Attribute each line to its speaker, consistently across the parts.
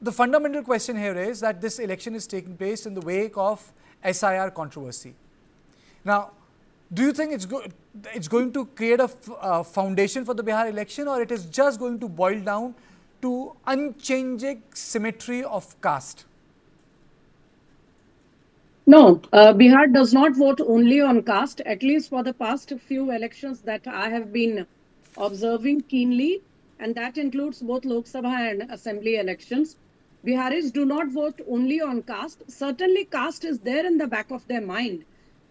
Speaker 1: the fundamental question here is that this election is taking place in the wake of SIR controversy. Now, do you think it's going to create a foundation for the Bihar election, or it is just going to boil down to unchanging symmetry of caste?
Speaker 2: No, Bihar does not vote only on caste, at least for the past few elections that I have been observing keenly, and that includes both Lok Sabha and Assembly elections. Biharis do not vote only on caste. Certainly, caste is there in the back of their mind,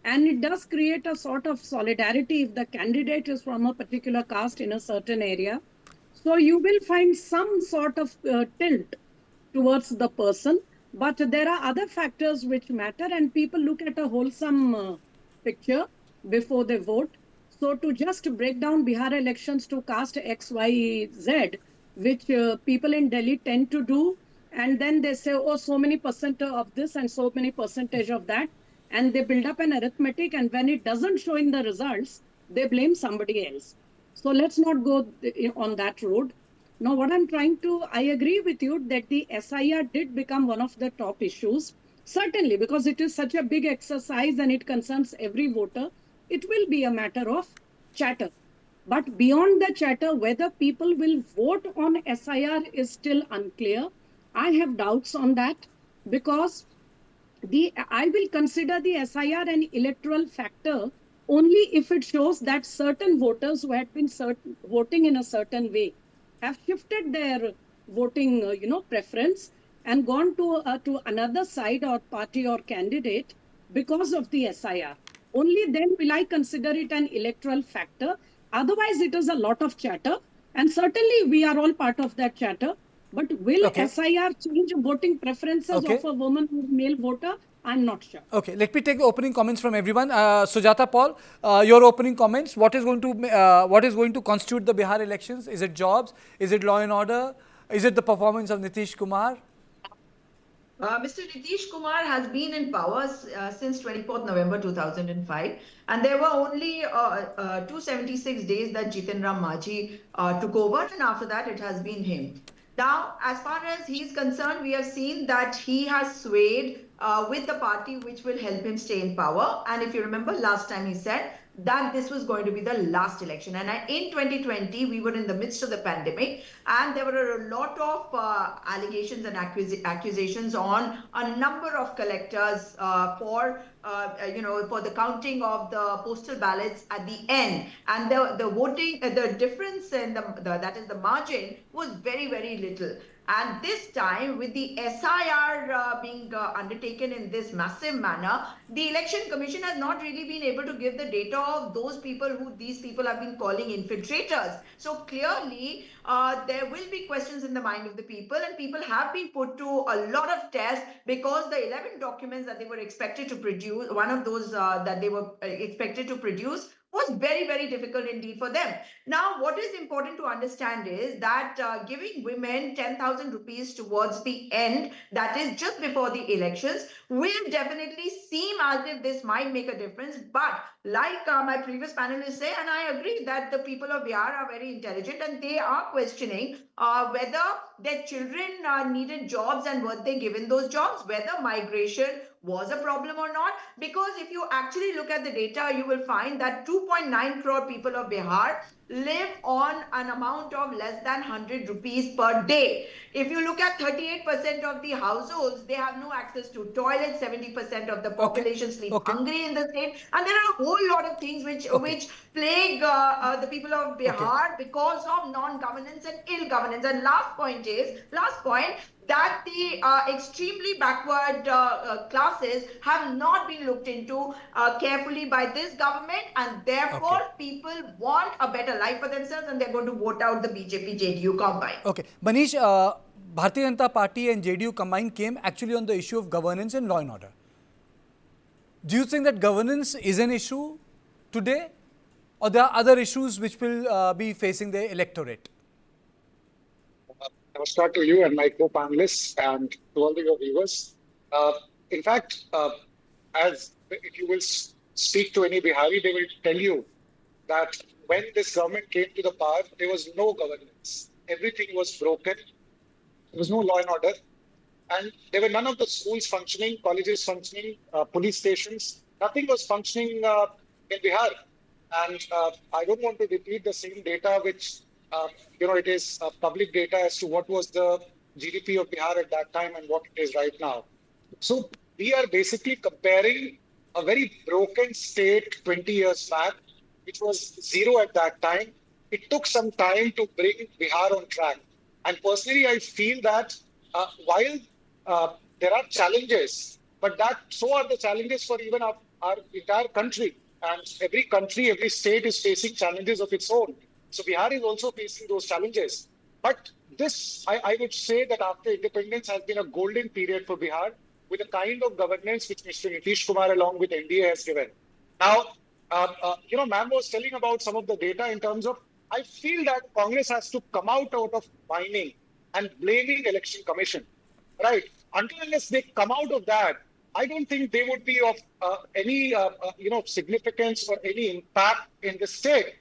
Speaker 2: and it does create a sort of solidarity if the candidate is from a particular caste in a certain area. So you will find some sort of tilt towards the person, but there are other factors which matter, and people look at a wholesome picture before they vote. So to just break down Bihar elections to caste X, Y, Z, which people in Delhi tend to do, and then they say, oh, so many percent of this and so many percentage of that, and they build up an arithmetic, and when it doesn't show in the results, they blame somebody else. So let's not go on that road. Now, what I'm trying to, I agree with you that the SIR did become one of the top issues. Certainly, because it is such a big exercise and it concerns every voter, it will be a matter of chatter. But beyond the chatter, whether people will vote on SIR is still unclear. I have doubts on that because I will consider the SIR an electoral factor only if it shows that certain voters who had been voting in a certain way have shifted their voting, preference and gone to another side or party or candidate because of the SIR. Only then will I consider it an electoral factor. Otherwise, it is a lot of chatter, and certainly we are all part of that chatter. But will SIR change voting preferences of a woman or male voter? I'm not sure.
Speaker 1: Okay, let me take the opening comments from everyone. Sujata Paul, your opening comments. What is going to constitute the Bihar elections? Is it jobs? Is it law and order? Is it the performance of Nitish Kumar?
Speaker 3: Mr. Nitish Kumar has been in power since 24th November 2005, and there were only 276 days that Jiten Ram Majhi took over, and after that it has been him. Now, as far as he's concerned, we have seen that he has swayed with the party which will help him stay in power. And if you remember, last time he said that this was going to be the last election. And in 2020, we were in the midst of the pandemic, and there were a lot of allegations and accusations on a number of collectors for the counting of the postal ballots at the end, and the voting, the difference in that is the margin was very, very little. And this time, with the SIR being undertaken in this massive manner, the Election Commission has not really been able to give the data of those people who these people have been calling infiltrators. So clearly, there will be questions in the mind of the people, and people have been put to a lot of tests because the 11 documents that they were expected to produce, one of those that they were expected to produce, was very, very difficult indeed for them. Now, what is important to understand is that giving women 10,000 rupees towards the end, that is just before the elections, will definitely seem as if this might make a difference. But like my previous panelists say, and I agree that the people of Bihar are very intelligent and they are questioning whether their children needed jobs and were they given those jobs, whether migration was a problem or not. Because if you actually look at the data, you will find that 2.9 crore people of Bihar live on an amount of less than 100 rupees per day. If you look at 38% of the households, they have no access to toilets. 70% of the population sleep hungry in the state, and there are a whole lot of things which plague the people of Bihar because of non-governance and ill governance. And last point that the extremely backward classes have not been looked into carefully by this government, and therefore people want a better life for themselves, and they're going to vote out the BJP JDU combine.
Speaker 1: Okay, Manish, Bharatiya Janata Party and JDU combined came actually on the issue of governance and law and order. Do you think that governance is an issue today, or there are other issues which will be facing the electorate?
Speaker 4: Namaskar to you and my co-panelists and to all your viewers. In fact, as if you will speak to any Bihari, they will tell you that when this government came to the power, there was no governance. Everything was broken. There was no law and order. and there were none of the schools functioning, colleges functioning, police stations, nothing was functioning in Bihar. And I don't want to repeat the same data, which, it is public data as to what was the GDP of Bihar at that time and what it is right now. So we are basically comparing a very broken state 20 years back, which was zero at that time. It took some time to bring Bihar on track. And personally, I feel that while there are challenges, but that so are the challenges for even our entire country. And every country, every state is facing challenges of its own. So Bihar is also facing those challenges. But this, I would say that after independence has been a golden period for Bihar with the kind of governance which Mr. Nitish Kumar along with NDA has given. Now, ma'am was telling about some of the data in terms of, I feel that Congress has to come out of whining and blaming Election Commission, right? Until unless they come out of that, I don't think they would be of any, significance or any impact in the state.